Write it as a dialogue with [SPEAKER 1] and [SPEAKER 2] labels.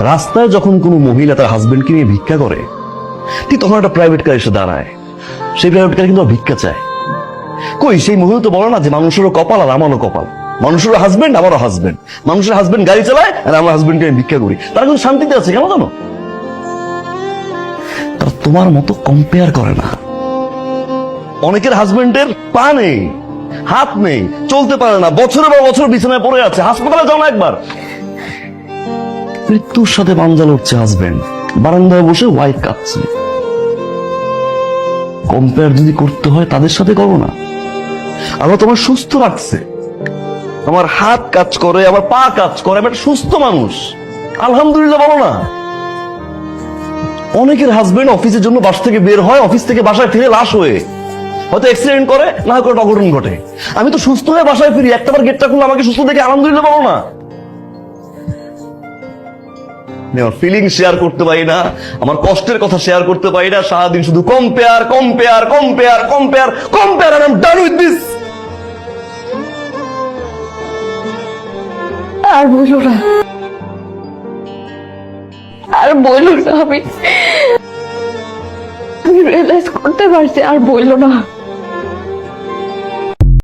[SPEAKER 1] রাস্তায় যখন কোনো মহিলা তার হাজবেন্ডকে নিয়ে ভিক্ষা করে, ঠিক তখন একটা প্রাইভেট কার এসে দাঁড়ায়, সেই প্রাইভেট কার কিন্তু ভিক্ষা চায়। কই সেই মহিলা তো বলে না যে মানুষেরও কপাল আর আমারও কপাল, মানুষেরও হাজবেন্ড আমারও হাজবেন্ড, মানুষের হাজবেন্ড গাড়ি চালায় আর আমার হাজবেন্ডকে আমি ভিক্ষা করি, তারা কিন্তু শান্তিতে আছে। কেন জানো? তারা তোমার মতো কম্পেয়ার করে না। অনেকের হাজবেন্ডের পা নেই, হাত নেই, চলতে পারে না, বছরের পর বছর বিছানায় পড়ে আছে, হাসপাতালে যাও না একবার। মৃত্যুর সাথে পাঞ্জা লড়ছে হাজবেন্ড, বারান্দায় বসে ওয়াইফ কাঁদছে। কম্পেয়ার যদি করতে হয় তাদের সাথে করো না। আল্লাহ তোমার সুস্থ রাখছে, আমার হাত কাজ করে, আমার পা কাজ করে, আমি একটা সুস্থ মানুষ, আলহামদুলিল্লাহ বলো না। অনেকের হাজবেন্ড অফিসের জন্য বাসা থেকে বের হয়, অফিস থেকে বাসায় ফিরে লাশ হয়ে, হয়তো অ্যাক্সিডেন্ট করে, না করে অঘটন ঘটে। আমি তো সুস্থ হয়ে বাসায় ফিরি, একটাবার গেটটা খুলে আমাকে সুস্থ দেখে আলহামদুলিল্লাহ বলো না। ফিলিং শেয়ার করতে পারি না, আমার কষ্টের কথা শেয়ার করতে পারি না, সারাদিন শুধু compare compare compare compare compare, I am done with this.
[SPEAKER 2] আর বলো না, আর বলো না, আমি রিয়েলাইজ করতে পারছি, আর বললো না।